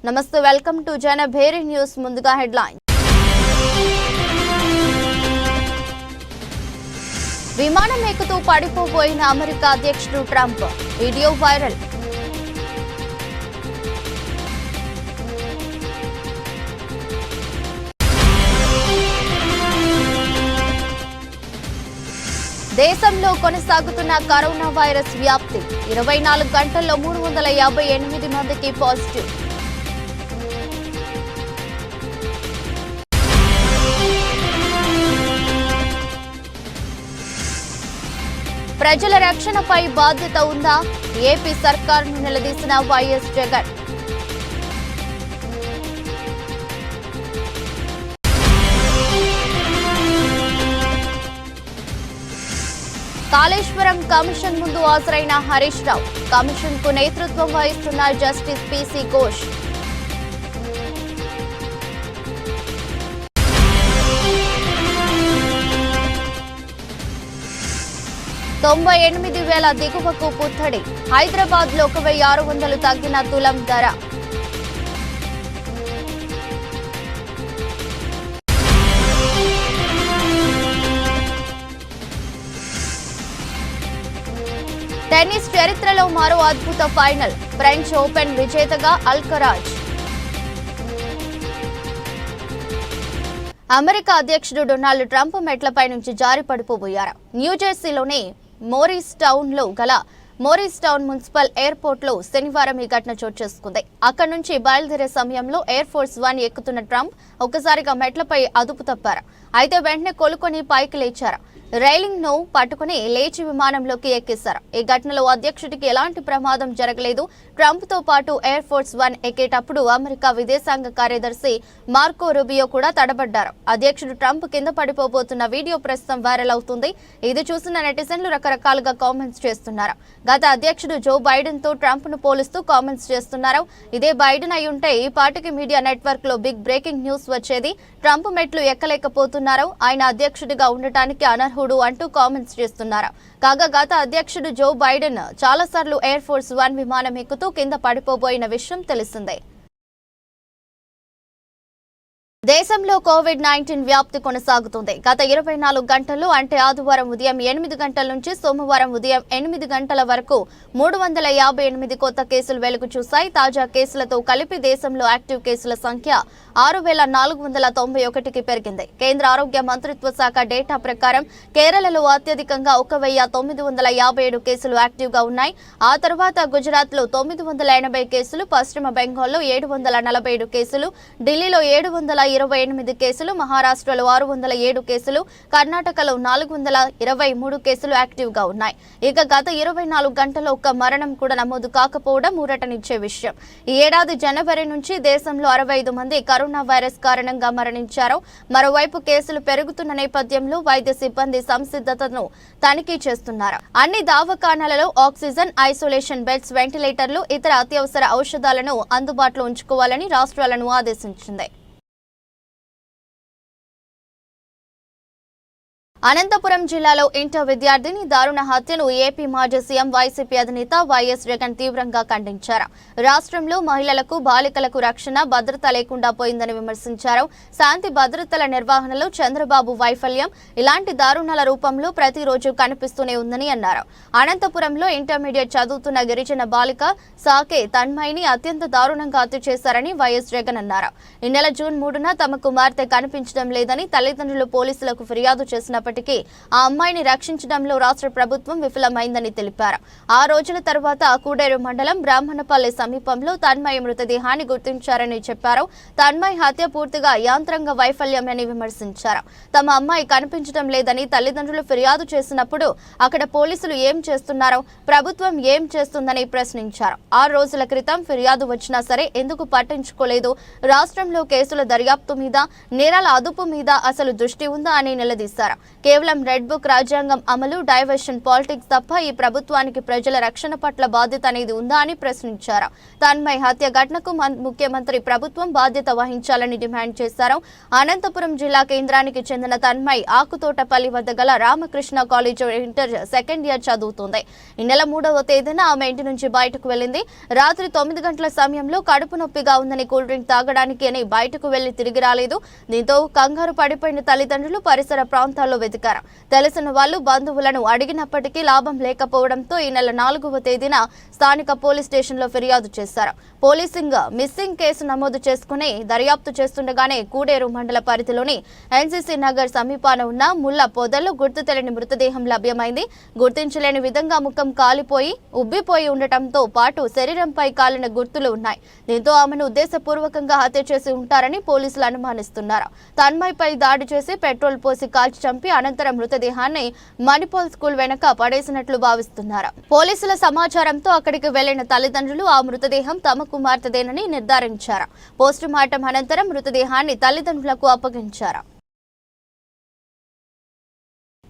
నమస్తే, welcome to Janabheri news. ముందుగా headline. విమానం ఎక్కుతూ పడిపోబోయిన అమెరికా అధ్యక్షుడు ట్రంప్, వీడియో వైరల్. దేశంలో కొనసాగుతున్న కరోనా వైరస్ వ్యాప్తి, 24 గంటల్లో 358 మందికి పాజిటివ్. ప్రజల రక్షణపై బాధ్యత ఉందా? ఏపీ సర్కారును నిలదీసిన వైఎస్ జగన్. కాళేశ్వరం కమిషన్ ముందు హాజరైన హరీష్ రావు, కమిషన్ కు నేతృత్వం వహిస్తున్న జస్టిస్ పీసీ ఘోష్. $98,000 దిగువకు పుత్తడి, హైదరాబాద్ లో 1,600 తగ్గిన తులం ధర. టెన్నిస్ చరిత్రలో మరో అద్భుత ఫైనల్, ఫ్రెంచ్ ఓపెన్ విజేతగా అల్కరాజ్. అమెరికా అధ్యక్షుడు డొనాల్డ్ ట్రంప్ మెట్లపై నుంచి జారి పడిపోబోయారు. న్యూజెర్సీలోని మోరిస్ టౌన్ లో గల మోరిస్ టౌన్ మున్సిపల్ ఎయిర్పోర్ట్ లో శనివారం ఈ ఘటన చోటు చేసుకుంది. అక్కడి నుంచి బయలుదేరే సమయంలో ఎయిర్ ఫోర్స్ 1 ఎక్కుతున్న ట్రంప్ ఒక్కసారిగా మెట్లపై అదుపు తప్పారు. అయితే వెంటనే కోలుకొని పైకి లేచారు. రైలింగ్ ను పట్టుకుని లేచి విమానంలోకి ఎక్కేశారు. ఈ ఘటనలో అధ్యక్షుడికి ఎలాంటి ప్రమాదం జరగలేదు. ట్రంప్ తో పాటు ఎయిర్ ఫోర్స్ 1 ఎక్కేటప్పుడు అమెరికా విదేశాంగ కార్యదర్శి మార్కో రూబియో కూడా తడబడ్డారు. అధ్యక్షుడు ట్రంప్ కింద పడిపోబోతున్న వీడియో ప్రస్తుతం వైరల్ అవుతుంది. ఇది చూసిన నెటిజన్లు రకరకాలుగా కామెంట్స్ చేస్తున్నారు. గత అధ్యక్షుడు జో బైడెన్ తో ట్రంప్ ను పోలుస్తూ కామెంట్స్ చేస్తున్నారు. ఇదే బైడెన్ అయి ఉంటే ఈ పార్టీకి మీడియా నెట్వర్క్ లో బిగ్ బ్రేకింగ్ న్యూస్ వచ్చేది. ట్రంప్ మెట్లు ఎక్కలేకపోతున్నారు, ఆయన అధ్యక్షుడిగా ఉండటానికి అనర్హుడు అంటూ కామెంట్స్ చేస్తున్నారు. కాగా గత అధ్యక్షుడు జో బైడెన్ చాలాసార్లు ఎయిర్ ఫోర్స్ 1 విమానం ఎక్కుతూ కింద పడిపోబోయిన విషయం తెలిసిందే. దేశంలో కోవిడ్-19 వ్యాప్తి కొనసాగుతుంది. గత 24 గంటల్లో అంటే ఆదివారం ఉదయం 8 గంటల నుంచి సోమవారం ఉదయం 8 గంటల వరకు 358 కొత్త కేసులు వెలుగు చూశాయి. తాజా కేసులతో కలిపి దేశంలో యాక్టివ్ కేసుల సంఖ్య 6,491కి పెరిగింది. కేంద్ర ఆరోగ్య మంత్రిత్వ శాఖ డేటా ప్రకారం కేరళలో అత్యధికంగా 1,957 కేసులు యాక్టివ్ గా ఉన్నాయి. ఆ తర్వాత గుజరాత్ లో 980 కేసులు, పశ్చిమ బెంగాల్లో 747 కేసులు, ఢిల్లీలో 728 కేసులు, మహారాష్ట్రలో 607 కేసులు, కర్ణాటకలో 423 కేసులు యాక్టివ్ గా ఉన్నాయి. ఇక గత 24 గంటల్లో ఒక్క మరణం కూడా నమోదు కాకపోవడం ఊరటనిచ్చే విషయం. ఈ ఏడాది జనవరి నుంచి దేశంలో 65 మంది కరోనా వైరస్ కారణంగా మరణించారు. మరోవైపు కేసులు పెరుగుతున్న నేపథ్యంలో వైద్య సిబ్బంది సంసిద్ధతను తనిఖీ చేస్తున్నారు. అన్ని దవాఖానాలలో ఆక్సిజన్, ఐసోలేషన్ బెడ్స్, వెంటిలేటర్లు, ఇతర అత్యవసర ఔషధాలను అందుబాటులో ఉంచుకోవాలని రాష్ట్రాలను ఆదేశించింది. అనంతపురం జిల్లాలో ఇంటర్ విద్యార్థిని దారుణ హత్యను ఏపీ మాజీ సీఎం వైసీపీ అధినేత వైఎస్ జగన్ తీవ్రంగా ఖండించారు. రాష్ట్రంలో మహిళలకు, బాలికలకు రక్షణ, భద్రత లేకుండా పోయిందని విమర్శించారు. శాంతి భద్రతల నిర్వహణలో చంద్రబాబు వైఫల్యం ఇలాంటి దారుణాల రూపంలో ప్రతిరోజు కనిపిస్తూనే ఉందని అన్నారు. అనంతపురంలో ఇంటర్మీడియట్ చదువుతున్న గిరిజన బాలిక సాకే తన్మయిని అత్యంత దారుణంగా హత్య చేశారని వైఎస్ జగన్ అన్నారు. ఈ నెల జూన్ 3న తమ కుమార్తె కనిపించడం లేదని తల్లిదండ్రులు పోలీసులకు ఫిర్యాదు చేసినప్పటికీ ఆ అమ్మాయిని రక్షించడంలో రాష్ట్ర ప్రభుత్వం విఫలమైందని తెలిపారు. ఆ రోజుల తర్వాత కూడేరు మండలం బ్రాహ్మణపల్లి సమీపంలో తన్మయి మృతదేహాన్ని గుర్తించారని చెప్పారు. తన్మయి హత్య పూర్తిగా యాంత్రంగ వైఫల్యమని విమర్శించారు. తమ అమ్మాయి కనిపించడం లేదని తల్లిదండ్రులు ఫిర్యాదు చేసినప్పుడు అక్కడ పోలీసులు ఏం చేస్తున్నారో, ప్రభుత్వం ఏం చేస్తుందని ప్రశ్నించారు. 6 రోజుల క్రితం ఫిర్యాదు వచ్చినా సరే ఎందుకు పట్టించుకోలేదు? రాష్ట్రంలో కేసుల దర్యాప్తు మీద, నేరాల అదుపు మీద అసలు దృష్టి ఉందా అని నిలదీశారు. కేవలం రెడ్ బుక్ రాజ్యాంగం అమలు, డైవర్షన్ పాలిటిక్స్ తప్ప ఈ ప్రభుత్వానికి ప్రజల రక్షణ పట్ల బాధ్యత అనేది ఉందా అని ప్రశ్నించారు. తన్మయ్ హత్య ఘటనకు ముఖ్యమంత్రి ప్రభుత్వం బాధ్యత వహించాలని డిమాండ్ చేశారు. అనంతపురం జిల్లా కేంద్రానికి చెందిన తన్మయ్ ఆకుతోటపల్లి వద్ద గల Ramakrishna college inter second year చదువుతుంది. ఈ నెల 3వ తేదీన ఆమె ఇంటి నుంచి బయటకు వెళ్లింది. రాత్రి 9 గంటల సమయంలో కడుపు నొప్పిగా ఉందని కూల్ డ్రింక్ తాగడానికి అని బయటకు వెళ్లి తిరిగి రాలేదు. దీంతో కంగారు పడిపోయిన తల్లిదండ్రులు పరిసర ప్రాంతాల్లో వెతికారు. తెలిసిన వాళ్లు బంధువులను అడిగినప్పటికీ లాభం లేకపోవడంతో ఈ నెల 4వ తేదీన స్థానిక పోలీస్ స్టేషన్లో ఫిర్యాదు చేశారు. పోలీసింగ్ మిస్సింగ్ కేసు నమోదు చేసుకుని దర్యాప్తు చేస్తుండగానే కూడేరు మండల పరిధిలోని ఎన్సీసీ నగర్ సమీపాన ఉన్న ముళ్ల పొదల్లో గుర్తు తెలియని మృతదేహం లభ్యమైంది. గుర్తించలేని విధంగా ముఖం కాలిపోయి ఉబ్బిపోయి ఉండటంతో పాటు శరీరంపై కాలిన గుర్తులు ఉన్నాయి. దీంతో ఆమెను ఉద్దేశపూర్వకంగా హత్య చేసి ఉంటారని పోలీసులు అనుమానిస్తున్నారు. తన్మయ్పై దాడి చేసి పెట్రోల్ పోసి కాల్చి చంపి అనంతరం మృతదేహాన్ని మణిపాల్ స్కూల్ వెనక పడేసినట్లు భావిస్తున్నారు. పోలీసుల సమాచారంతో అక్కడికి వెళ్లిన తల్లిదండ్రులు ఆ మృతదేహం తమ కుమార్తెదేనని నిర్ధారించారు. పోస్టుమార్టం అనంతరం మృతదేహాన్ని తల్లిదండ్రులకు అప్పగించారు.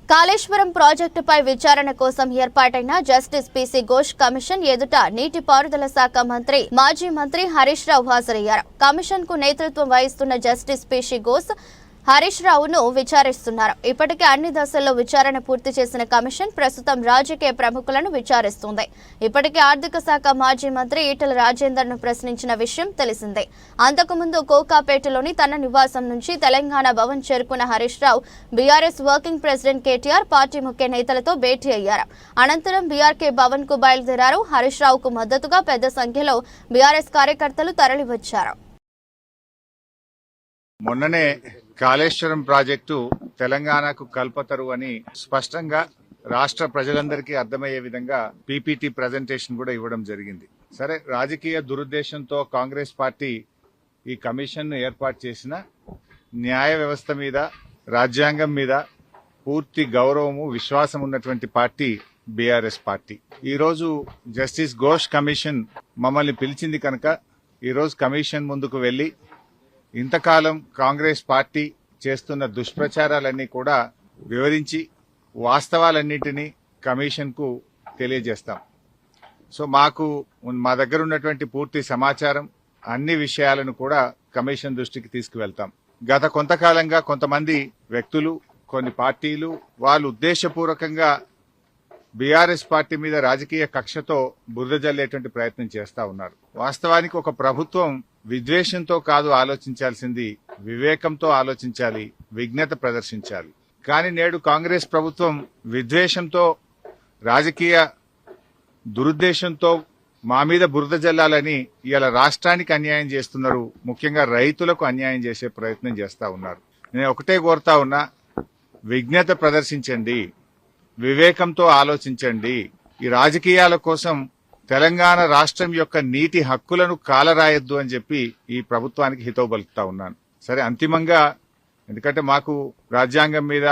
కాళేశ్వరం ప్రాజెక్టుపై విచారణ కోసం ఏర్పాటైన జస్టిస్ పీసీ ఘోష్ కమిషన్ ఎదుట నీటిపారుదల శాఖ మంత్రి మాజీ మంత్రి హరీష్ రావు హాజరయ్యారు. కమిషన్ కు నేతృత్వం వహిస్తున్న జస్టిస్ పీసీ ఘోష్ హరీష్ రావును విచారిస్తున్నారు. ఇప్పటికే అన్ని దశల్లో విచారణ పూర్తి చేసిన కమిషన్ ప్రస్తుతం రాజకీయ ప్రముఖులను విచారిస్తుంది. ఇప్పటికే ఆర్థిక శాఖ మాజీ మంత్రి ఈటెల రాజేందర్ ను ప్రశ్నించిన విషయం తెలిసిందే. అంతకుముందు కోకాపేటలోని తన నివాసం నుంచి తెలంగాణ భవన్ చేరుకున్న Harish Rao BRS working president KTR, party ముఖ్య నేతలతో భేటీ అయ్యారు. అనంతరం బీఆర్కే భవన్ కు బయలుదేరారు. హరీష్ రావుకు మద్దతుగా పెద్ద సంఖ్యలో బీఆర్ఎస్ కార్యకర్తలు తరలివచ్చారు. మొన్ననే కాళేశ్వరం ప్రాజెక్టు తెలంగాణకు కల్పతరు అని స్పష్టంగా రాష్ట్ర ప్రజలందరికీ అర్థమయ్యే విధంగా పీపీటీ ప్రజెంటేషన్ కూడా ఇవ్వడం జరిగింది. సరే, రాజకీయ దురుద్దేశంతో కాంగ్రెస్ పార్టీ ఈ కమిషన్ను ఏర్పాటు చేసిన న్యాయ వ్యవస్థ మీద, రాజ్యాంగం మీద పూర్తి గౌరవము, విశ్వాసం ఉన్నటువంటి పార్టీ బీఆర్ఎస్ పార్టీ. ఈరోజు జస్టిస్ ఘోష్ కమిషన్ మమ్మల్ని పిలిచింది కనుక ఈరోజు కమిషన్ ముందుకు వెళ్లి ఇంతకాలం కాంగ్రెస్ పార్టీ చేస్తున్న దుష్ప్రచారాలన్నీ కూడా వివరించి వాస్తవాలన్నింటినీ కమిషన్ కు తెలియజేస్తాం. సో మా దగ్గర ఉన్నటువంటి పూర్తి సమాచారం, అన్ని విషయాలను కూడా కమిషన్ దృష్టికి తీసుకువెళ్తాం. గత కొంతకాలంగా కొంతమంది వ్యక్తులు, కొన్ని పార్టీలు వాళ్ళు ఉద్దేశపూర్వకంగా బీఆర్ఎస్ పార్టీ మీద రాజకీయ కక్షతో బురద జల్లేటువంటి ప్రయత్నం చేస్తా ఉన్నారు. వాస్తవానికి ఒక ప్రభుత్వం విద్వేషంతో కాదు ఆలోచించాల్సింది, వివేకంతో ఆలోచించాలి, విజ్ఞత ప్రదర్శించాలి. కానీ నేడు కాంగ్రెస్ ప్రభుత్వం విద్వేషంతో, రాజకీయ దురుద్దేశంతో మా మీద బురద జల్లాలని ఇవాళ రాష్ట్రానికి అన్యాయం చేస్తున్నారు. ముఖ్యంగా రైతులకు అన్యాయం చేసే ప్రయత్నం చేస్తా ఉన్నారు. నేను ఒకటే కోరుతా ఉన్నా, విజ్ఞత ప్రదర్శించండి, వివేకంతో ఆలోచించండి. ఈ రాజకీయాల కోసం తెలంగాణ రాష్ట్రం యొక్క నీటి హక్కులను కాలరాయొద్దు అని చెప్పి ఈ ప్రభుత్వానికి హితవు పలుకుతా ఉన్నాను. సరే, అంతిమంగా ఎందుకంటే మాకు రాజ్యాంగం మీద,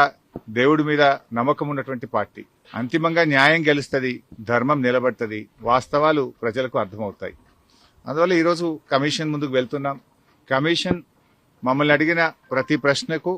దేవుడి మీద నమ్మకం ఉన్నటువంటి పార్టీ, అంతిమంగా న్యాయం గెలుస్తుంది, ధర్మం నిలబడుతుంది, వాస్తవాలు ప్రజలకు అర్థమవుతాయి. అందువల్ల ఈరోజు కమిషన్ ముందుకు వెళ్తున్నాం. కమిషన్ మమ్మల్ని అడిగిన ప్రతి ప్రశ్నకు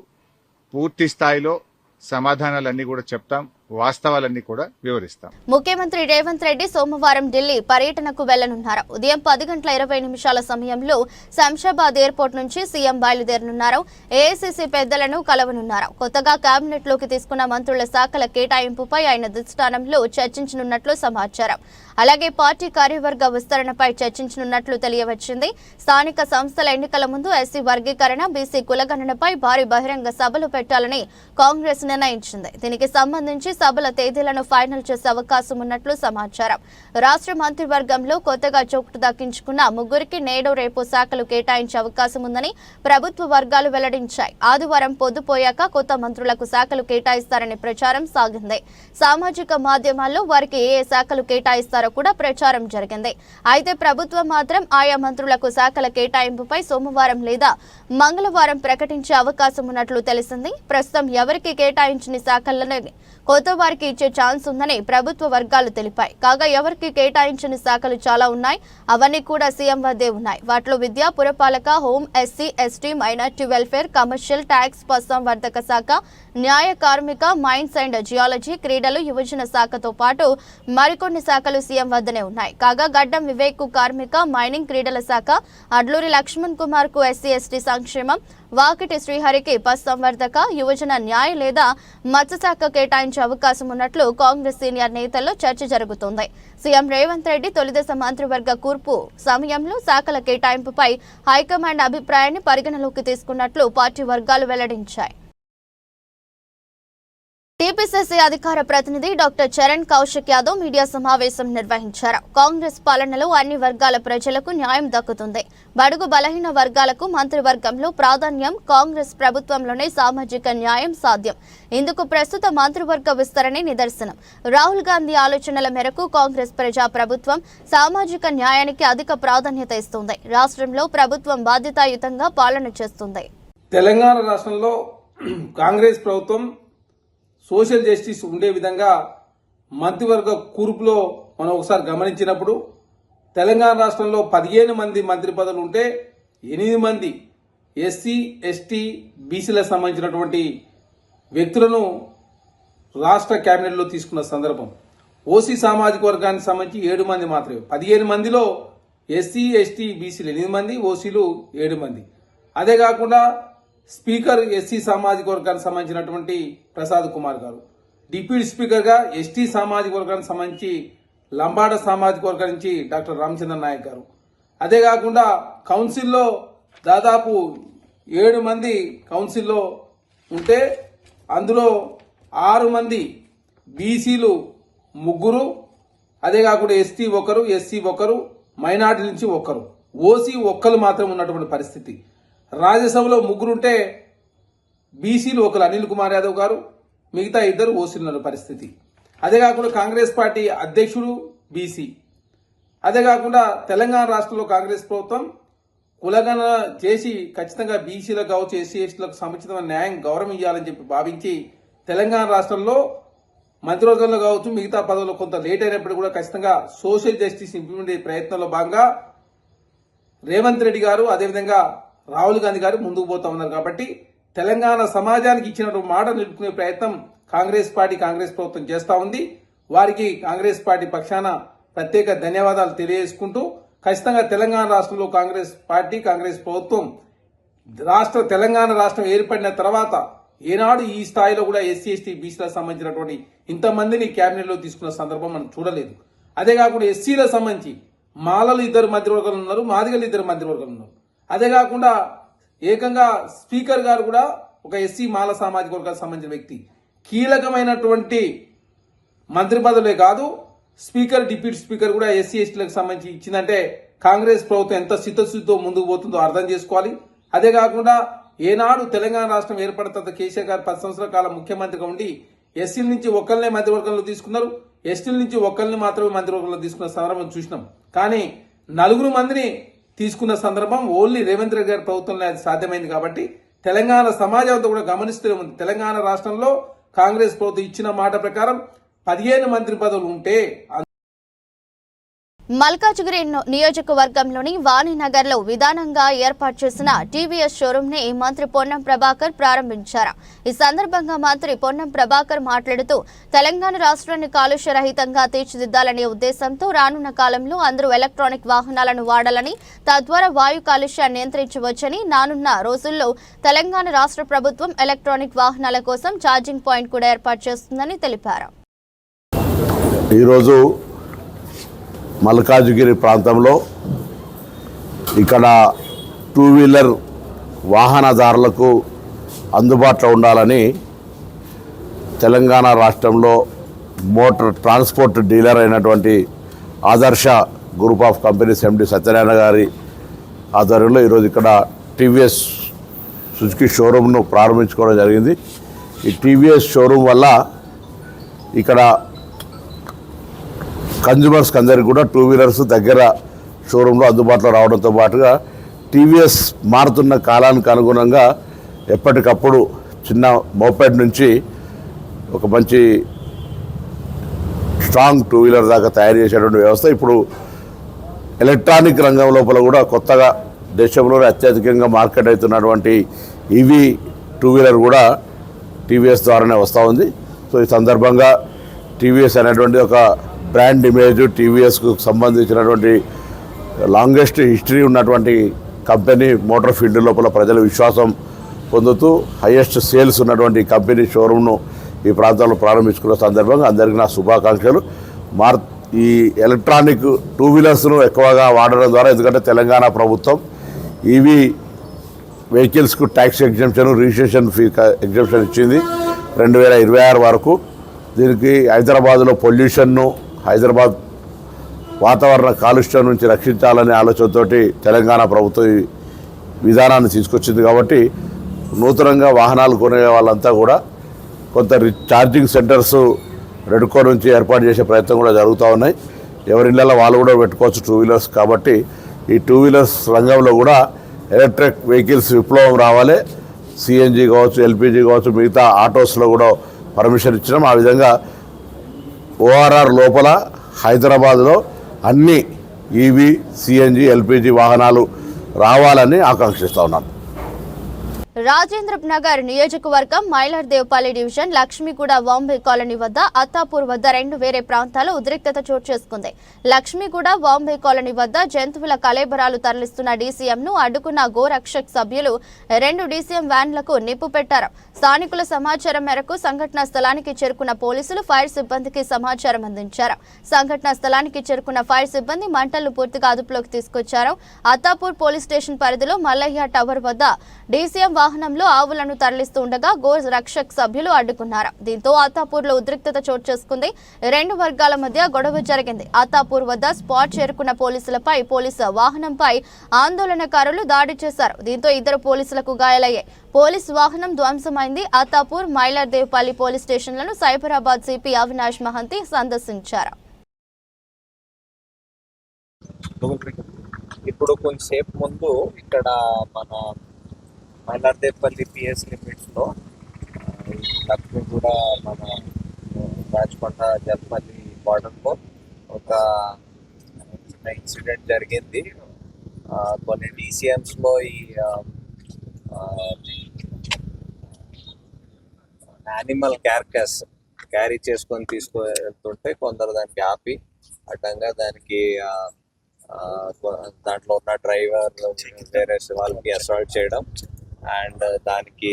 పూర్తి స్థాయిలో సమాధానాలన్నీ కూడా చెప్తాం, వాస్తవాలన్నీ కూడా వివరిస్తాం. ముఖ్యమంత్రి రేవంత్ రెడ్డి సోమవారం ఢిల్లీ పర్యటనకు వెళ్లనున్నారు. ఉదయం 10:20 సమయంలో శంషాబాద్ ఎయిర్పోర్ట్ నుంచి సీఎం బయలుదేరనున్నారు. ఏఐసీసీ పెద్దలను కలవనున్నారు. కొత్తగా కేబినెట్ లోకి తీసుకున్న మంత్రుల శాఖల కేటాయింపుపై ఆయన దిష్టానంలో చర్చించనున్నట్లు సమాచారం. అలాగే పార్టీ కార్యవర్గ విస్తరణపై చర్చించనున్నట్లు తెలియవచ్చింది. స్థానిక సంస్థల ఎన్నికల ముందు ఎస్సీ వర్గీకరణ, బీసీ కులగణనపై భారీ బహిరంగ సభలు పెట్టాలని కాంగ్రెస్ నిర్ణయించింది. దీనికి సంబంధించి సభల తేదీలను ఫైనల్ చేసే అవకాశం ఉన్నట్లు సమాచారం. రాష్ట్ర మంత్రివర్గంలో కొత్తగా చోటు దక్కించుకున్న ముగ్గురికి నేడు రేపు శాఖలు కేటాయించే అవకాశం ఉందని ప్రభుత్వ వర్గాలు వెల్లడించాయి. ఆదివారం పొద్దుపోయాక కొత్త మంత్రులకు శాఖలు కేటాయిస్తారనే ప్రచారం సాగింది. సామాజిక మాధ్యమాల్లో వారికి ఏ శాఖలు కేటాయిస్తారో కూడా ప్రచారం జరిగింది. అయితే ప్రభుత్వం మాత్రం ఆయా మంత్రులకు శాఖల కేటాయింపుపై సోమవారం లేదా మంగళవారం ప్రకటించే అవకాశం ఉన్నట్లు తెలిసింది. ప్రస్తుతం ఎవరికి కేటాయించిన శాఖలను కొత్త కొత్త వారికి ఇచ్చే ఛాన్స్ ఉందని ప్రభుత్వ వర్గాలు తెలిపాయి. కాగా ఎవరికి కేటాయించని శాఖలు చాలా ఉన్నాయి. అవన్నీ కూడా సీఎం వద్దే ఉన్నాయి. వాటిలో విద్య, పురపాలక, home, SC, ST, minority welfare, commercial, tax, పశుసంవర్ధక శాఖ, న్యాయ, కార్మిక, మైన్స్ అండ్ జియాలజీ, క్రీడలు, యువజన శాఖతో పాటు మరికొన్ని శాఖలు సీఎం వద్దనే ఉన్నాయి. కాగా గడ్డం వివేక్ కు కార్మిక, మైనింగ్, క్రీడల శాఖ, అడ్లూరి లక్ష్మణ్ కుమార్ కు ఎస్సీ, ఎస్టీ సంక్షేమం, వాకిటి శ్రీహరికి పశుసంవర్ధక, యువజన, న్యాయ లేదా మత్స్యశాఖ కేటాయించే అవకాశం ఉన్నట్లు కాంగ్రెస్ సీనియర్ నేతల్లో చర్చ జరుగుతోంది. సీఎం రేవంత్ రెడ్డి తొలిదశ మంత్రివర్గ కూర్పు సమయంలో శాఖల కేటాయింపుపై హైకమాండ్ అభిప్రాయాన్ని పరిగణలోకి తీసుకున్నట్లు పార్టీ వర్గాలు వెల్లడించాయి. టీపీసీసీ అధికార ప్రతినిధి డాక్టర్ చరణ్ కౌశిక్ యాదవ్ మీడియా సమావేశం నిర్వహించారు. కాంగ్రెస్ పాలనలో అన్ని వర్గాల ప్రజలకు న్యాయం దక్కుతుంది. బడుగు బలహీన వర్గాలకు మంత్రివర్గంలో ప్రాధాన్యం. కాంగ్రెస్ ప్రభుత్వంలోనే సామాజిక న్యాయం సాధ్యం. ఇందుకు ప్రస్తుత మంత్రివర్గ విస్తరణే నిదర్శనం. రాహుల్ గాంధీ ఆలోచనల మేరకు కాంగ్రెస్ ప్రజా ప్రభుత్వం సామాజిక న్యాయానికి అధిక ప్రాధాన్యత ఇస్తుంది. రాష్ట్రంలో ప్రభుత్వం బాధ్యతాయుతంగా పాలన చేస్తుంది. తెలంగాణ రాష్ట్రంలో కాంగ్రెస్ ప్రభుత్వం సోషల్ జస్టిస్ ఉండే విధంగా మంత్రివర్గ కూర్పులో మనం ఒకసారి గమనించినప్పుడు తెలంగాణ రాష్ట్రంలో 15 మంది మంత్రి పదవులు ఉంటే 8 మంది ఎస్సీ, ఎస్టీ, బీసీలకు సంబంధించినటువంటి వ్యక్తులను రాష్ట్ర కేబినెట్లో తీసుకున్న సందర్భం. ఓసీ సామాజిక వర్గానికి సంబంధించి 7 మంది మాత్రమే. 15 మందిలో ఎస్సీ, ఎస్టీ, బీసీలు 8 మంది, ఓసీలు 7 మంది. అదే కాకుండా స్పీకర్ ఎస్సీ సామాజిక వర్గానికి సంబంధించినటువంటి ప్రసాద్ కుమార్ గారు, డిప్యూటీ స్పీకర్గా ఎస్టీ సామాజిక వర్గానికి సంబంధించి లంబాడ సామాజిక వర్గం నుంచి డాక్టర్ రామచంద్ర నాయక్ గారు. అదే కాకుండా కౌన్సిల్లో దాదాపు 7 మంది కౌన్సిల్లో ఉంటే అందులో 6 మంది బీసీలు 3, అదే కాకుండా ఎస్టీ 1, ఎస్సీ 1, మైనార్టీ నుంచి 1, ఓసీ 1 మాత్రం ఉన్నటువంటి పరిస్థితి. రాజ్యసభలో 3 ఉంటే బీసీలు 1 అనిల్ కుమార్ యాదవ్ గారు, మిగతా 2 ఓసీలు పరిస్థితి. అదే కాకుండా కాంగ్రెస్ పార్టీ అధ్యక్షుడు బీసీ. అదే కాకుండా తెలంగాణ రాష్ట్రంలో కాంగ్రెస్ ప్రభుత్వం కులగణన చేసి ఖచ్చితంగా బీసీలకు కావచ్చు, ఎస్సీ, ఎస్టీలకు సముచితమైన న్యాయం గౌరవం ఇవ్వాలని చెప్పి భావించి తెలంగాణ రాష్ట్రంలో మంత్రివర్గంలో కావచ్చు మిగతా పదవులు కొంత లేట్ అయినప్పుడు కూడా ఖచ్చితంగా సోషల్ జస్టిస్ ఇంప్లిమెంట్ అయ్యే ప్రయత్నంలో భాగంగా రేవంత్ రెడ్డి గారు అదేవిధంగా రాహుల్ గాంధీ గారు ముందుకు పోతా ఉన్నారు. కాబట్టి తెలంగాణ సమాజానికి ఇచ్చినటువంటి మాట నిలుపుకునే ప్రయత్నం కాంగ్రెస్ ప్రభుత్వం చేస్తా ఉంది. వారికి కాంగ్రెస్ పార్టీ పక్షాన ప్రత్యేక ధన్యవాదాలు తెలియజేసుకుంటూ ఖచ్చితంగా తెలంగాణ రాష్ట్రంలో కాంగ్రెస్ పార్టీ, కాంగ్రెస్ ప్రభుత్వం తెలంగాణ రాష్ట్రం ఏర్పడిన తర్వాత ఏనాడు ఈ స్థాయిలో కూడా ఎస్సీ, ఎస్టీ, బీసీలకు సంబంధించినటువంటి ఇంతమందిని కేబినెట్లో తీసుకున్న సందర్భం మనం చూడలేదు. అదే కాకుండా ఎస్సీలకు సంబంధించి మాలలు 2 మంత్రివర్గాలు ఉన్నారు, మాదిగలు 2 మంత్రివర్గాలు ఉన్నారు. అదే కాకుండా ఏకంగా స్పీకర్ గారు కూడా ఒక ఎస్సీ మాల సామాజిక వర్గానికి సంబంధించిన వ్యక్తి. కీలకమైనటువంటి మంత్రి పదవులే కాదు, స్పీకర్, డిప్యూటీ స్పీకర్ కూడా ఎస్సీ, ఎస్టీలకు సంబంధించి ఇచ్చిందంటే కాంగ్రెస్ ప్రభుత్వం ఎంత చిత్తశుద్ధితో ముందుకు పోతుందో అర్థం చేసుకోవాలి. అదే కాకుండా ఏనాడు తెలంగాణ రాష్ట్రం ఏర్పడిన తర్వాత కేసీఆర్ గారు 10 సంవత్సరాల కాలం ముఖ్యమంత్రిగా ఉండి ఎస్సీల నుంచి 1 మంత్రివర్గంలో తీసుకున్నారు, ఎస్టీల నుంచి 1 మాత్రమే మంత్రివర్గంలో తీసుకున్న సందర్భం చూసినాం. కానీ 4 మందిని తీసుకున్న సందర్భం ఓన్లీ రేవంత్ రెడ్డి గారి ప్రభుత్వంలో అది సాధ్యమైంది. కాబట్టి తెలంగాణ సమాజం అంతా కూడా గమనిస్తూనే ఉంది. తెలంగాణ రాష్ట్రంలో కాంగ్రెస్ ప్రభుత్వం ఇచ్చిన మాట ప్రకారం 15 మంత్రి పదవులు ఉంటే మల్కాజ్గిరి నియోజకవర్గంలోని వాణినగర్లో విధానంగా ఏర్పాటు చేసిన టీవీఎస్ షోరూమ్ ని మంత్రి పొన్నం ప్రభాకర్ ప్రారంభించారు. ఈ సందర్భంగా మంత్రి పొన్నం ప్రభాకర్ మాట్లాడుతూ తెలంగాణ రాష్ట్రాన్ని కాలుష్య రహితంగా తీర్చిదిద్దాలనే ఉద్దేశంతో రానున్న కాలంలో అందరూ ఎలక్ట్రానిక్ వాహనాలను వాడాలని, తద్వారా వాయు కాలుష్యాన్ని నియంత్రించవచ్చని, రానున్న రోజుల్లో తెలంగాణ రాష్ట్ర ప్రభుత్వం ఎలక్ట్రానిక్ వాహనాల కోసం ఛార్జింగ్ పాయింట్ కూడా ఏర్పాటు చేస్తుందని తెలిపారు. ఈరోజు మల్కాజ్గిరి ప్రాంతంలో ఇక్కడ 2 వీలర్ వాహనదారులకు అందుబాటులో ఉండాలని తెలంగాణ రాష్ట్రంలో మోటార్ ట్రాన్స్పోర్ట్ డీలర్ అయినటువంటి ఆదర్శ గ్రూప్ ఆఫ్ కంపెనీస్ ఎండి సత్యనారాయణ గారి ఆధ్వర్యంలో ఈరోజు ఇక్కడ టీవీఎస్ సుజుకి షోరూమ్ను ప్రారంభించుకోవడం జరిగింది. ఈ టీవీఎస్ షోరూమ్ వల్ల ఇక్కడ కన్జ్యూమర్స్కి అందరికీ కూడా 2 వీలర్స్ దగ్గర షోరూంలో అందుబాటులో రావడంతో పాటుగా టీవీఎస్ మారుతున్న కాలానికి అనుగుణంగా ఎప్పటికప్పుడు చిన్న మోపెడ్ నుంచి ఒక మంచి స్ట్రాంగ్ టూ వీలర్ దాకా తయారు చేసేటువంటి వ్యవస్థ ఇప్పుడు ఎలక్ట్రానిక్ రంగం లోపల కూడా కొత్తగా దేశంలోనే అత్యధికంగా మార్కెట్ అవుతున్నటువంటి ఈవీ టూ వీలర్ కూడా టీవీఎస్ ద్వారానే వస్తూ ఉంది. సో ఈ సందర్భంగా టీవీఎస్ అనేటువంటి ఒక బ్రాండ్ ఇమేజ్, టీవీఎస్కు సంబంధించినటువంటి లాంగెస్ట్ హిస్టరీ ఉన్నటువంటి కంపెనీ మోటార్ ఫీల్డ్ లోపల ప్రజల విశ్వాసం పొందుతూ హైయెస్ట్ సేల్స్ ఉన్నటువంటి కంపెనీ షోరూమ్ను ఈ ప్రాంతంలో ప్రారంభించుకున్న సందర్భంగా అందరికీ నా శుభాకాంక్షలు. ఈ ఎలక్ట్రానిక్ టూ వీలర్స్ను ఎక్కువగా వాడడం ద్వారా, ఎందుకంటే తెలంగాణ ప్రభుత్వం ఈవీ వెహికల్స్కు tax exemption, registration fee exemption ఇచ్చింది 2026 వరకు. దీనికి హైదరాబాద్లో పొల్యూషన్ను, హైదరాబాద్ వాతావరణ కాలుష్యం నుంచి రక్షించాలనే ఆలోచనతో తెలంగాణ ప్రభుత్వం ఈ విధానాన్ని తీసుకొచ్చింది. కాబట్టి నూతనంగా వాహనాలు కొనే వాళ్ళంతా కూడా కొంత ఛార్జింగ్ సెంటర్స్ రెడ్కో నుంచి ఏర్పాటు చేసే ప్రయత్నం కూడా జరుగుతూ ఉన్నాయి. ఎవరి ఇళ్లలో వాళ్ళు కూడా పెట్టుకోవచ్చు టూ వీలర్స్. కాబట్టి ఈ టూ వీలర్స్ రంగంలో కూడా ఎలక్ట్రిక్ వెహికల్స్ విప్లవం రావాలి. సిఎన్జి కావచ్చు, ఎల్పిజి కావచ్చు, మిగతా ఆటోస్లో కూడా పర్మిషన్ ఇచ్చినాం. ఆ విధంగా ఓఆర్ఆర్ లోపల హైదరాబాద్లో అన్ని ఈవీ, సిఎన్జి, ఎల్పిజి వాహనాలు రావాలని ఆకాంక్షిస్తూ ఉన్నాను. రాజేంద్ర నగర్ నియోజకవర్గం మైలార్దేవపల్లి డివిజన్ లక్ష్మీగూడ వాంబే కాలనీ వద్ద అత్తాపూర్ వద్ద రెండు వేరే ప్రాంతాలు ఉద్రిక్తత చోటు చేసుకుంది. లక్ష్మీగూడ వాంబే కాలనీ వద్ద జంతువుల కళేబరాలు తరలిస్తున్న డీసీఎంను అడ్డుకున్న గోరక్షక్ సభ్యులు 2 డీసీఎం వ్యాన్లకు నిప్పు పెట్టారు. స్థానికుల సమాచారం మేరకు సంఘటనా స్థలానికి చేరుకున్న పోలీసులు ఫైర్ సిబ్బందికి సమాచారం అందించారు. సంఘటనా స్థలానికి చేరుకున్న ఫైర్ సిబ్బంది మంటలను పూర్తిగా అదుపులోకి తీసుకొచ్చారు. అత్తాపూర్ పోలీస్ స్టేషన్ పరిధిలో మల్లయ్య టవర్ వద్ద డీసీఎం వాహనంలో ఆవులను తరలిస్తూ ఉండగా గో రక్షక్ సభ్యులు అడ్డుకున్నారు. దీంతో అత్తాపూర్ లో ఉద్రిక్తత చోటు చేసుకుంది. 2 వర్గాల మధ్య గొడవ జరిగింది. అత్తాపూర్ వద్ద స్పాట్ చేరుకున్న పోలీసులపై, పోలీసు వాహనంపై ఆందోళనకారులు దాడి చేశారు. దీంతో 2 పోలీసులకు గాయాలయ్యాయి. పోలీసు వాహనం ధ్వంసమైంది. అత్తాపూర్, మైలార్దేవపల్లి పోలీస్ స్టేషన్లను సైబరాబాద్ సిపి అవినాష్ మహంతి సందర్శించారు. ఇప్పుడు కొంచెంసేపు ముందు ఇక్కడ మన మైలార్దేపల్లి పిఎస్ లిమిట్స్లో లక్ష్మీగూడ, మన రాజకొండ, జల్పల్లి బార్డర్లో ఒక చిన్న ఇన్సిడెంట్ జరిగింది. కొన్ని డీసీఎంస్లో ఈ యానిమల్ క్యార్కస్ క్యారీ చేసుకొని తీసుకెళ్తుంటే కొందరు దానికి ఆపి అడ్డంగా దానికి దాంట్లో ఉన్న డ్రైవర్ వేరే వాళ్ళకి అసాల్ట్ చేయడం అండ్ దానికి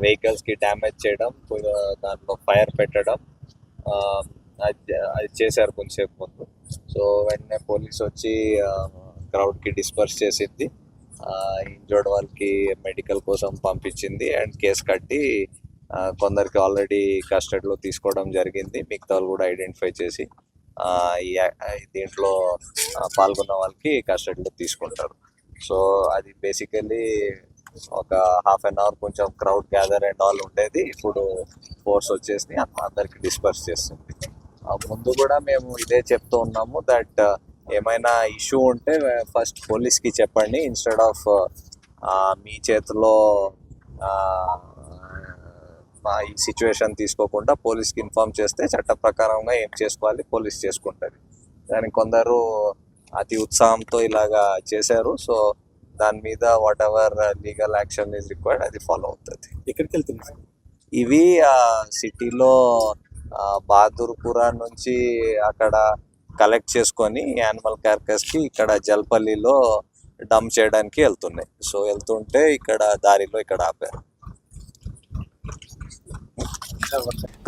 వెహికల్స్కి డ్యామేజ్ చేయడం, దాంట్లో ఫైర్ పెట్టడం అది చేశారు కొంచెంసేపు ముందు. సో వెంటనే పోలీస్ వచ్చి క్రౌడ్కి డిస్పర్స్ చేసింది. ఇంజర్డ్ వాళ్ళకి మెడికల్ కోసం పంపించింది అండ్ కేసు కట్టి కొందరికి ఆల్రెడీ కస్టడీలో తీసుకోవడం జరిగింది. మిగతా వాళ్ళు కూడా ఐడెంటిఫై చేసి దీంట్లో పాల్గొన్న వాళ్ళకి కస్టడీలో తీసుకుంటారు. సో అది బేసికలీ ఒక హాఫ్ అన్ అవర్ కొంచెం క్రౌడ్ గ్యాదర్ అండ్ ఆల్ ఉండేది. ఇప్పుడు ఫోర్స్ వచ్చేసి అందరికి డిస్పర్స్ చేస్తుంది. ముందు కూడా మేము ఇదే చెప్తూ ఉన్నాము దట్ ఏమైనా ఇష్యూ ఉంటే ఫస్ట్ పోలీస్కి చెప్పండి, ఇన్స్టెడ్ ఆఫ్ మీ చేతిలో ఈ సిచ్యువేషన్ తీసుకోకుండా పోలీస్కి ఇన్ఫార్మ్ చేస్తే చట్ట ప్రకారంగా ఏం చేసుకోవాలి పోలీస్ చేసుకుంటుంది. దానికి కొందరు అతి ఉత్సాహంతో ఇలాగా చేశారు. సో దాని మీద what ever legal action is required అది ఫాలో అవుతుంది. ఎక్కడికి వెళ్తున్నారు ఇవి సిటీలో బహదూర్పురా నుంచి అక్కడ కలెక్ట్ చేసుకొని యానిమల్ కార్కస్కి ఇక్కడ జల్పల్లిలో డంప్ చేయడానికి వెళ్తున్నాయి. సో వెళ్తుంటే ఇక్కడ దారిలో ఇక్కడ ఆపారు.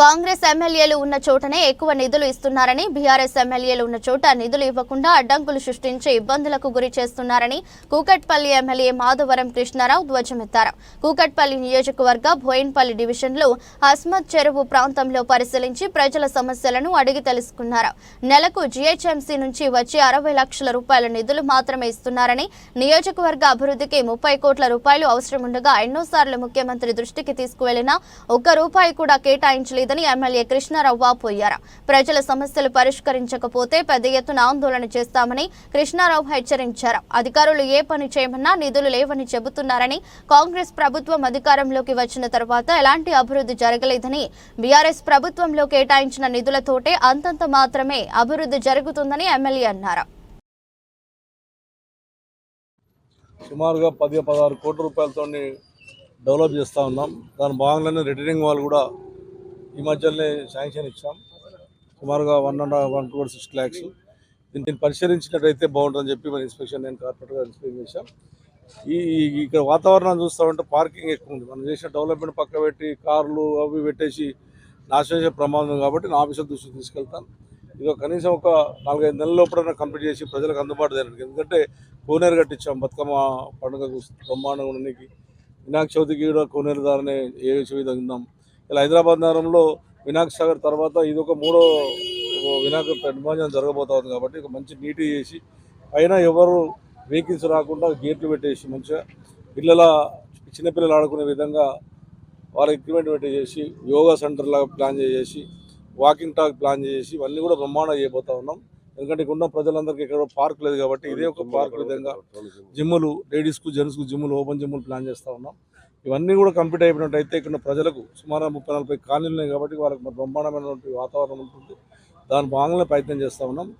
కాంగ్రెస్ ఎమ్మెల్యేలు ఉన్న చోటనే ఎక్కువ నిధులు ఇస్తున్నారని, బీఆర్ఎస్ ఎమ్మెల్యేలు ఉన్న చోట నిధులు ఇవ్వకుండా అడ్డంకులు సృష్టించి ఇబ్బందులకు గురి చేస్తున్నారని కూకట్పల్లి ఎమ్మెల్యే మాధవరం కృష్ణారావు ధ్వజమెత్తారు. కూకట్పల్లి నియోజకవర్గ బోయిన్పల్లి డివిజన్లో అస్మత్ చెరువు ప్రాంతంలో పరిశీలించి ప్రజల సమస్యలను అడిగి తెలుసుకున్నారు. నెలకు జీహెచ్ఎంసీ నుంచి వచ్చే 60 లక్షల రూపాయల నిధులు మాత్రమే ఇస్తున్నారని, నియోజకవర్గ అభివృద్ధికి 30 కోట్ల రూపాయలు అవసరం ఉండగా ఎన్నోసార్లు ముఖ్యమంత్రి దృష్టికి తీసుకువెళ్లినా ఒక్క రూపాయి కూడా కేటాయించలేదని ఎమ్మెల్యే కృష్ణారావు వాపోయారు. ప్రజల సమస్యలు పరిష్కరించకపోతే పెద్ద ఎత్తున ఆందోళన చేస్తామని కృష్ణారావు హెచ్చరించారు. అధికారులు ఏ పని చేయమన్నా నిధులు లేవని చెబుతున్నారని, కాంగ్రెస్ ప్రభుత్వం అధికారంలోకి వచ్చిన తర్వాత ఎలాంటి అభివృద్ధి జరగలేదని, బీఆర్ఎస్ ప్రభుత్వంలో కేటాయించిన నిధులతోటే అంతంత మాత్రమే అభివృద్ధి జరుగుతుందని ఎమ్మెల్యే అన్నారు. సుమారుగా 10-16 కోట్ల రూపాయలతో డెవలప్ చేస్తూ ఉన్నాం. దాని భాగంగానే రిటర్నింగ్ వాళ్ళు కూడా ఈ మధ్యలోనే శాంక్షన్ ఇచ్చాం. సుమారుగా 1.6 lakhs. దీన్ని పరిశీలించినట్టయితే బాగుంటుందని చెప్పి మన ఇన్స్పెక్షన్ నేను కార్పొరేట్గా ఇన్స్పెక్షన్ చేశాం. ఇక్కడ వాతావరణం చూస్తామంటే పార్కింగ్ ఎక్కువ ఉంది. మనం చేసిన డెవలప్మెంట్ పక్క పెట్టి కార్లు అవి పెట్టేసి నాశనం చేసే ప్రమాదం కాబట్టి నా ఆఫీసర్ దృష్టికి తీసుకెళ్తాను. ఇది కనీసం ఒక 4-5 నెలల లోపల కంప్లీట్ చేసి ప్రజలకు అందుబాటు చేయడానికి. ఎందుకంటే కోనేరు కట్టించాం బతుకమ్మ పండుగ బ్రహ్మాండంగా ఉండడానికి. వినాయక చవితికి కూడా కోనేరు ద్వారానే ఏ విధంగా ఉందాం. ఇలా హైదరాబాద్ నగరంలో వినాయక సాగర్ తర్వాత ఇది ఒక 3వ వినాయక నిమజ్జనం జరగబోతుంది కాబట్టి ఒక మంచి నీటి చేసి పైన ఎవరు వెహికల్స్ రాకుండా గేట్లు పెట్టేసి మంచిగా చిన్నపిల్లలు ఆడుకునే విధంగా వాళ్ళ ఎక్విప్మెంట్ పెట్టేసి యోగా సెంటర్ లాగా ప్లాన్ చేసి వాకింగ్ ట్రాక్ ప్లాన్ చేసి ఇవన్నీ కూడా బ్రహ్మాండంగా చేయబోతా ఉన్నాం. ఎందుకంటే ఇక్కడ ఉన్న ప్రజలందరికీ ఎక్కడ పార్క్ లేదు కాబట్టి ఇదే ఒక పార్క్ విధంగా జిమ్ములు, లేడీస్కు జెంట్స్కు జిమ్ములు, ఓపెన్ జిమ్ములు ప్లాన్ చేస్తూ ఉన్నాం. ఇవన్నీ కూడా కంప్లీట్ అయిపోయినట్టయితే ఇక్కడ ప్రజలకు సుమారు 30-40 కాలనీలు ఉన్నాయి కాబట్టి వాళ్ళకి బ్రహ్మాండమైనటువంటి వాతావరణం ఉంటుంది. దాని భాగంగా ప్రయత్నం చేస్తూ ఉన్నాం.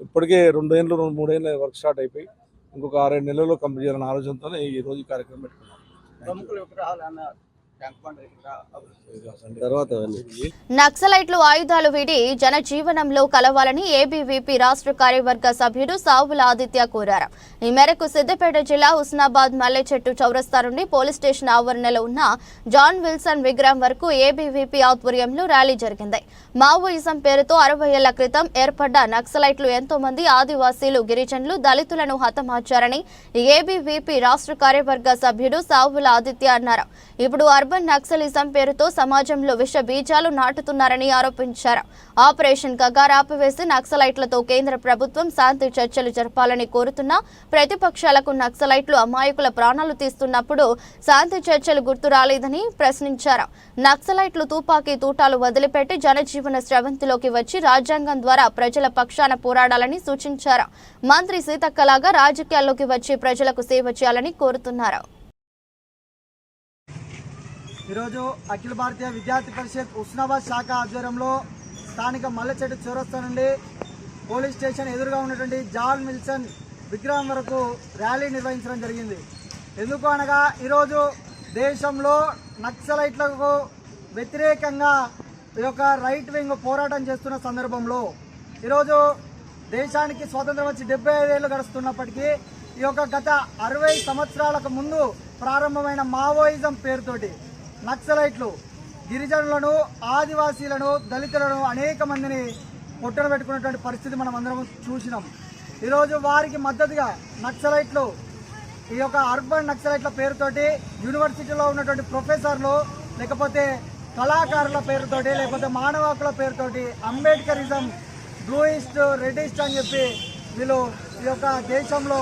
ఇప్పటికే 2 ఏళ్ళు 3 ఏళ్ళ వర్క్ స్టార్ట్ అయిపోయి ఇంకొక 6-7 నెలల్లో కంప్లీట్ చేయాలనే ఆలోచనతోనే ఈరోజు ఈ కార్యక్రమం పెట్టుకున్నాం. నక్సలైట్లు ఆయుధాలు వీడి జనజీవనంలో కలవాలని ఏబీవీపీ రాష్ట్ర కార్యవర్గ సభ్యుడు సావుల ఆదిత్య కోరారు. ఈ మేరకు సిద్దిపేట జిల్లా హుస్నాబాద్ మల్లెచెట్టు చౌరస్తా నుండి పోలీస్ స్టేషన్ ఆవరణలో ఉన్న జాన్ విల్సన్ విగ్రహం వరకు ఏబీవీపీ ఆధ్వర్యంలో ర్యాలీ జరిగింది. మావోయిజం పేరుతో 60 ఏళ్ల క్రితం ఏర్పడ్డ నక్సలైట్లు ఎంతో మంది ఆదివాసీలు, గిరిజనులు, దళితులను హతమార్చారని ఏబీవీపీ రాష్ట్ర కార్యవర్గ సభ్యుడు సావుల ఆదిత్య అన్నారు. ఇప్పుడు అర్బన్ నక్సలిజం పేరుతో సమాజంలో విష బీజాలు నాటుతున్నారని ఆరోపించారు. ఆపరేషన్ కగార్ ఆపివేసి నక్సలైట్లతో కేంద్ర ప్రభుత్వం శాంతి చర్చలు జరపాలని కోరుతున్నా ప్రతిపక్షాలకు నక్సలైట్లు అమాయకుల ప్రాణాలు తీస్తున్నప్పుడు శాంతి చర్చలు గుర్తు రాలేదని ప్రశ్నించారు. నక్సలైట్లు తుపాకీ తూటాలు వదిలిపెట్టి జనజీవన స్రవంతిలోకి వచ్చి రాజ్యాంగం ద్వారా ప్రజల పక్షాన పోరాడాలని సూచించారు. మంత్రి సీతక్కలాగా రాజకీయాల్లోకి వచ్చి ప్రజలకు సేవ చేయాలని కోరుతున్నారు. ఈరోజు అఖిల భారతీయ విద్యార్థి పరిషత్ హుస్నాబాద్ శాఖ ఆధ్వర్యంలో స్థానిక మల్లెచెట్టు చౌరస్తా నుండి పోలీస్ స్టేషన్ ఎదురుగా ఉన్నటువంటి జాన్ విల్సన్ విగ్రహం వరకు ర్యాలీ నిర్వహించడం జరిగింది. ఎందుకు అనగా ఈరోజు దేశంలో నక్సలైట్లకు వ్యతిరేకంగా ఈ యొక్క రైట్ వింగ్ పోరాటం చేస్తున్న సందర్భంలో ఈరోజు దేశానికి స్వాతంత్రం వచ్చి 75 ఏళ్ళు గడుస్తున్నప్పటికీ ఈ యొక్క గత 60 సంవత్సరాలకు ముందు ప్రారంభమైన మావోయిజం పేరుతోటి నక్సలైట్లు గిరిజనులను, ఆదివాసీలను, దళితులను అనేక మందిని పొట్టన పెట్టుకున్నటువంటి పరిస్థితి మనం అందరం చూసినాం. ఈరోజు వారికి మద్దతుగా నక్సలైట్లు ఈ యొక్క అర్బన్ నక్సలైట్ల పేరుతోటి యూనివర్సిటీలో ఉన్నటువంటి ప్రొఫెసర్లు, లేకపోతే కళాకారుల పేరుతోటి, లేకపోతే మానవ హక్కుల పేరుతోటి అంబేద్కరిజం, బ్లూయిస్ట్, రెడ్డిస్ట్ అని చెప్పి వీళ్ళు ఈ యొక్క దేశంలో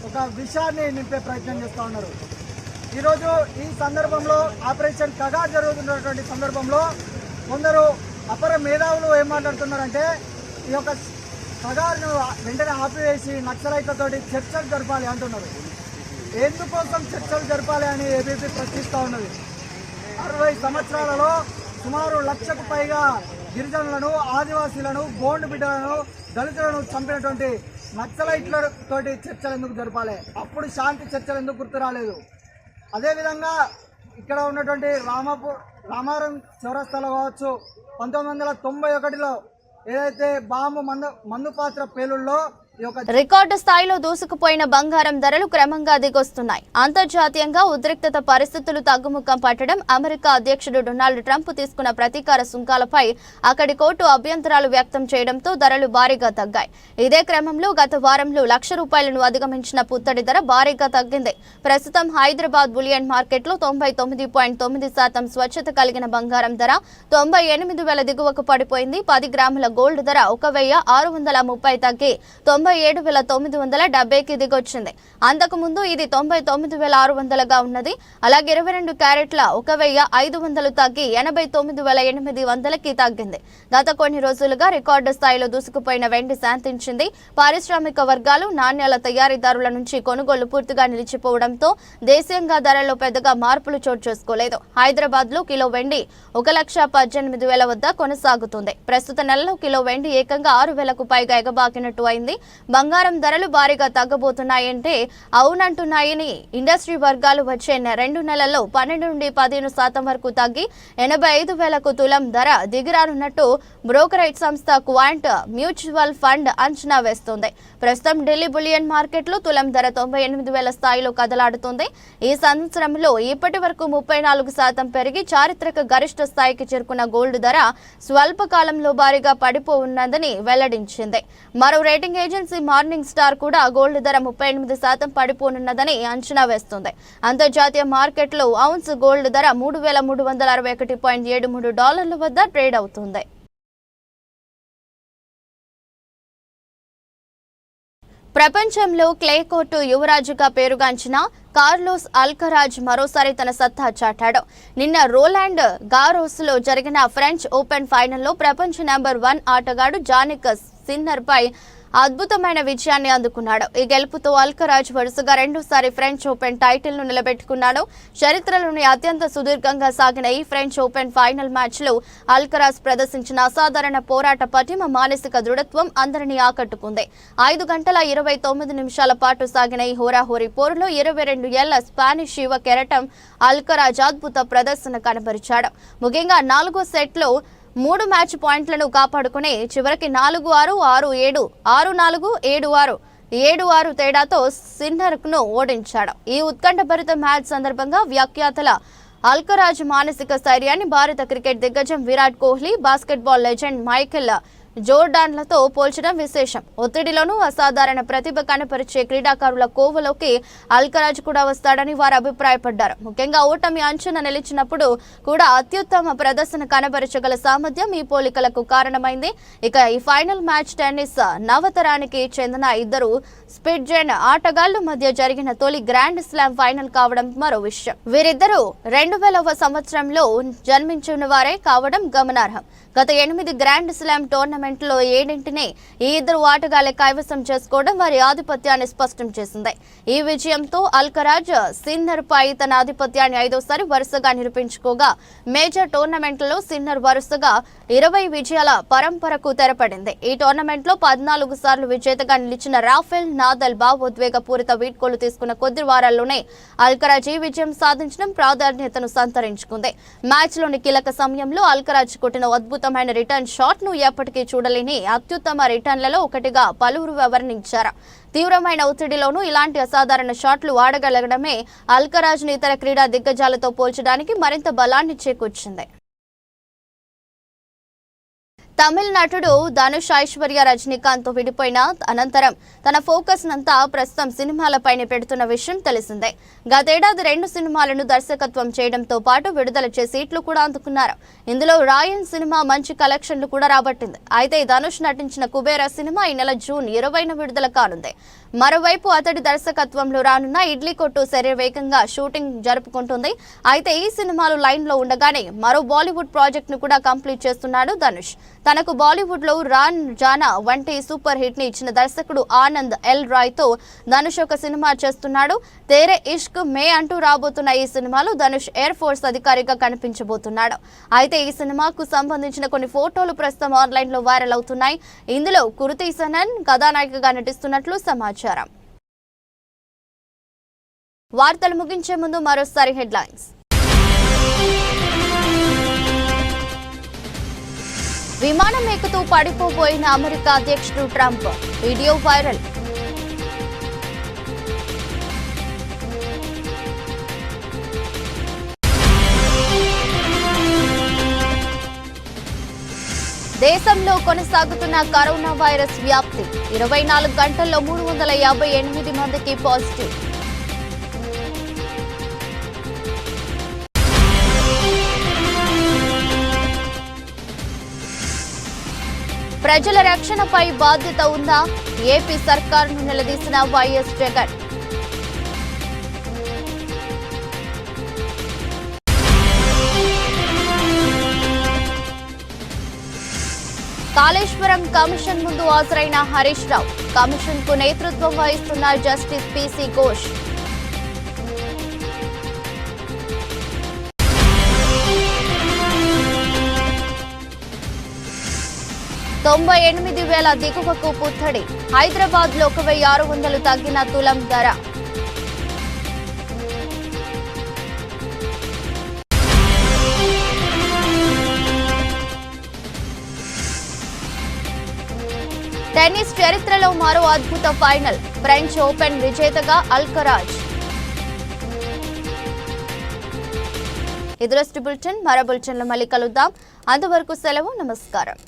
ఒక విషయాన్ని నింపే ప్రయత్నం చేస్తూ ఉన్నారు. ఈరోజు ఈ సందర్భంలో ఆపరేషన్ కగార్ జరుగుతున్నటువంటి సందర్భంలో కొందరు అపర మేధావులు ఏం మాట్లాడుతున్నారంటే ఈ యొక్క కగార్ను వెంటనే ఆపివేసి నక్సలైట్లతోటి చర్చలు జరపాలి అంటున్నారు. ఎందుకోసం చర్చలు జరపాలి అని ఏబీపీ ప్రశ్నిస్తూ ఉన్నది. 60 సంవత్సరాలలో సుమారు 1,00,000కు పైగా గిరిజనులను, ఆదివాసీలను, గోండు బిడ్డలను, దళితులను చంపినటువంటి నక్సలైట్లతోటి చర్చలు ఎందుకు జరపాలి? అప్పుడు శాంతి చర్చలు ఎందుకు గుర్తు రాలేదు? అదేవిధంగా ఇక్కడ ఉన్నటువంటి రామారం చౌరస్తాలో కావచ్చు, 1991లో ఏదైతే బాంబు మందు పాత్ర పేలుల్లో రికార్డు స్థాయిలో దూసుకుపోయిన బంగారం ధరలు క్రమంగా దిగొస్తున్నాయి. అంతర్జాతీయంగా ఉద్రిక్తత పరిస్థితులు తగ్గుముఖం పట్టడం, అమెరికా అధ్యక్షుడు డొనాల్డ్ ట్రంప్ తీసుకున్న ప్రతీకార సుంకాలపై అక్కడి కోర్టు అభ్యంతరాలు వ్యక్తం చేయడంతో ధరలు భారీగా తగ్గాయి. ఇదే క్రమంలో గత వారంలో ₹1,00,000 అధిగమించిన పుత్తడి ధర భారీగా తగ్గింది. ప్రస్తుతం హైదరాబాద్ బులియన్ మార్కెట్లో 99.9% స్వచ్ఛత కలిగిన బంగారం ధర 98,000 దిగువకు పడిపోయింది. 10 గ్రాముల గోల్డ్ ధర 1,630 తగ్గి 97,970కి దిగొచ్చింది. అంతకుముందు ఇది 99,600గా ఉన్నది. అలాగే 22 క్యారెట్ల 1,500 తగ్గి 89,800కి తగ్గింది. గత కొన్ని రోజులుగా రికార్డు స్థాయిలో దూసుకుపోయిన వెండి శాంతించింది. పారిశ్రామిక వర్గాలు, నాణ్యాల తయారీదారుల నుంచి కొనుగోలు పూర్తిగా నిలిచిపోవడంతో దేశీయంగా ధరల్లో పెద్దగా మార్పులు చోటు చేసుకోలేదు. హైదరాబాద్ లో కిలో వెండి 1,18,000 వద్ద కొనసాగుతుంది. ప్రస్తుత నెలలో కిలో వెండి ఏకంగా 6,000కు పైగా ఎగబాకినట్టు అయింది. బంగారం ధరలు భారీగా తగ్గబోతున్నాయంటే అవునంటున్నాయని ఇండస్ట్రీ వర్గాలు వచ్చే 2 నెలల్లో 12 నుండి 15% వరకు తగ్గి 85,000కు తులం ధర దిగిరానున్నట్టు బ్రోకరేజ్ సంస్థ క్వాంట్ మ్యూచువల్ ఫండ్ అంచనా వేస్తోంది. ప్రస్తుతం ఢిల్లీ బులియన్ మార్కెట్లో తులం ధర 98,000 స్థాయిలో కదలాడుతుంది. ఈ సంవత్సరంలో ఇప్పటి వరకు 34% పెరిగి చారిత్రక గరిష్ట స్థాయికి చేరుకున్న గోల్డ్ ధర స్వల్ప కాలంలో భారీగా పడిపోనున్నదని వెల్లడించింది. మరో రేటింగ్ ఏజెన్సీ మార్నింగ్ స్టార్ కూడా గోల్డ్ ధర 38% పడిపోనున్నదని అంచనా వేస్తుంది. అంతర్జాతీయ మార్కెట్లో ఔన్స్ గోల్డ్ ధర $3,361.73 వద్ద ట్రేడ్ అవుతుంది. ప్రపంచంలో క్లే కోర్టు యువరాజుగా పేరుగాంచిన కార్లోస్ అల్కరాజ్ మరోసారి తన సత్తా చాటాడు. నిన్న రోలాండ్ గారోస్లో జరిగిన ఫ్రెంచ్ ఓపెన్ ఫైనల్లో ప్రపంచ నెంబర్ 1 ఆటగాడు జానిక్ సిన్నర్ పై అద్భుతమైన విజయాన్ని అందుకున్నాడు. ఈ గెలుపుతో అల్కరాజ్ వరుసగా రెండోసారి ఫ్రెంచ్ ఓపెన్ టైటిల్ ను నిలబెట్టుకున్నాడు. చరిత్రలోని అత్యంత సుదీర్ఘంగా సాగిన ఈ ఫ్రెంచ్ ఓపెన్ ఫైనల్ మ్యాచ్ లో అల్కరాజ్ ప్రదర్శించిన అసాధారణ పోరాట పటిమ, మానసిక దృఢత్వం అందరినీ ఆకట్టుకుంది. 5 గంటల 29 నిమిషాల పాటు సాగిన ఈ హోరాహోరీ పోరులో 22 ఏళ్ల స్పానిష్ యువ కెరటం అల్కరాజ్ అద్భుత ప్రదర్శన కనబరిచాడు. ముఖ్యంగా 4వ సెట్లో 3 మ్యాచ్ పాయింట్లను కాపాడుకుని చివరికి 4-6, 6-7, 6-4, 7-6, 7-6 తేడాతో సిన్నర్ను ఓడించాడు. ఈ ఉత్కంఠభరిత మ్యాచ్ సందర్భంగా వ్యాఖ్యాతల అల్కరాజ్ మానసిక స్థైర్యాన్ని భారత క్రికెట్ దిగ్గజం Virat Kohli, basketball legend Michael జోర్డాన్లతో పోల్చడం విశేషం. ఒత్తిడిలోనూ అసాధారణ ప్రతిభ కనపరిచే క్రీడాకారుల కోవలోకి అల్కరాజ్ కూడా వస్తాడని వారు అభిప్రాయపడ్డారు. ముఖ్యంగా ఓటమి అంచున నిలిచినప్పుడు కూడా అత్యుత్తమ ప్రదర్శన కనబరచగల సామర్థ్యం ఈ పోలికలకు కారణమైంది. ఇక ఈ ఫైనల్ మ్యాచ్ టెన్నిస్ నవతరానికి చెందిన ఇద్దరు స్పిడ్జెన్ ఆటగాళ్ల మధ్య జరిగిన తొలి గ్రాండ్ స్లామ్ ఫైనల్ కావడం మరో విషయం. వీరిద్దరూ 2000వ సంవత్సరంలో జన్మించిన వారే కావడం గమనార్హం. గత 8 గ్రాండ్ స్లామ్ టోర్నమెంట్లో 7 ఈ ఇద్దరు ఆటగాళ్లే కైవసం చేసుకోవడం వారి ఆధిపత్యాన్ని స్పష్టం చేసింది. ఈ విజయంతో అల్కరాజ్ సిన్నర్ పై తన ఆధిపత్యాన్ని 5వసారి వరుసగా నిరూపించుకోగా మేజర్ టోర్నమెంట్లలో సిన్నర్ వరుసగా 20 విజయాల పరంపరకు తెరపడింది. ఈ టోర్నమెంట్లో 14 సార్లు విజేతగా నిలిచిన రాఫెల్ నాదల్ భావోద్వేగపూరిత వీడ్కోలు తీసుకున్న కొద్ది వారాల్లోనే అల్కరాజ్ ఈ విజయం సాధించడం ప్రాధాన్యతను సంతరించుకుంది. మ్యాచ్లోని కీలక సమయంలో అల్కరాజ్ కొట్టిన అద్భుతమైన రిటర్న్ షాట్ ను ఎప్పటికీ చూడలేని అత్యుత్తమ రిటర్న్లలో ఒకటిగా పలువురు వర్ణించారు. తీవ్రమైన ఒత్తిడిలోనూ ఇలాంటి అసాధారణ షాట్లు ఆడగలగడమే అల్కరాజ్ ని ఇతర క్రీడా దిగ్గజాలతో పోల్చడానికి మరింత బలాన్ని చేకూర్చింది. తమిళ నటుడు ధనుష్, ఐశ్వర్య, రజనీకాంత్ తో విడిపోయిన అనంతరం తన ఫోకస్ నంతా ప్రస్తుతం సినిమాలపైనే పెడుతున్న విషయం తెలిసిందే. గతేడాది 2 సినిమాలను దర్శకత్వం చేయడంతో పాటు విడుదల చేసి సీట్లు కూడా అందుకున్నారు. ఇందులో రాయన్ సినిమా మంచి కలెక్షన్లు కూడా రాబట్టింది. అయితే ధనుష్ నటించిన కుబేర సినిమా ఈ నెల జూన్ 20న విడుదల కానుంది. మరోవైపు అతడి దర్శకత్వంలో రానున్న ఇడ్లీ కొట్టు శరవేగంగా షూటింగ్ జరుపుకుంటుంది. అయితే ఈ సినిమాలు లైన్ లో ఉండగానే మరో బాలీవుడ్ ప్రాజెక్ట్ ను కూడా కంప్లీట్ చేస్తున్నాడు ధనుష్. తనకు బాలీవుడ్ లో రాన్ జానా వంటి సూపర్ హిట్ ని ఇచ్చిన దర్శకుడు ఆనంద్ ఎల్ రాయ్ తో ధనుష్ ఒక సినిమా చేస్తున్నాడు. తేరే ఇష్క్ మే అంటూ రాబోతున్న ఈ సినిమాలో ధనుష్ ఎయిర్ ఫోర్స్ అధికారిగా కనిపించబోతున్నాడు. అయితే ఈ సినిమాకు సంబంధించిన కొన్ని ఫోటోలు ప్రస్తుతం ఆన్లైన్ లో వైరల్ అవుతున్నాయి. ఇందులో కృతి సనన్ కథానాయికగా నటిస్తున్నట్లు సమాచారం. వార్తలు ముగించే ముందు మరోసారి హెడ్లైన్స్. విమానం ఎక్కుతూ పడిపోబోయిన అమెరికా అధ్యక్షుడు ట్రంప్, వీడియో వైరల్. దేశంలో కొనసాగుతున్న కరోనా వైరస్ వ్యాప్తి, 24 గంటల్లో 358 మందికి పాజిటివ్. ప్రజల రక్షణపై బాధ్యత ఉందా? ఏపీ సర్కారును నిలదీసిన వైఎస్ జగన్. కాళేశ్వరం కమిషన్ ముందు హాజరైన హరీష్ రావు. కమిషన్ కు నేతృత్వం వహిస్తున్న జస్టిస్ పిసి ఘోష్. తొంభై 98,000 దిగువకు పుత్తడి. హైదరాబాద్ లో 1,600 తగ్గిన తులం ధర. టెన్నిస్ చరిత్రలో మరో అద్భుత ఫైనల్. ఫ్రెంచ్ ఓపెన్ విజేతగా అల్కరాజ్. ఇది బులెటిన్. మరో బులెటిన్లో మళ్ళీ కలుద్దాం. అంతవరకు సెలవు. నమస్కారం.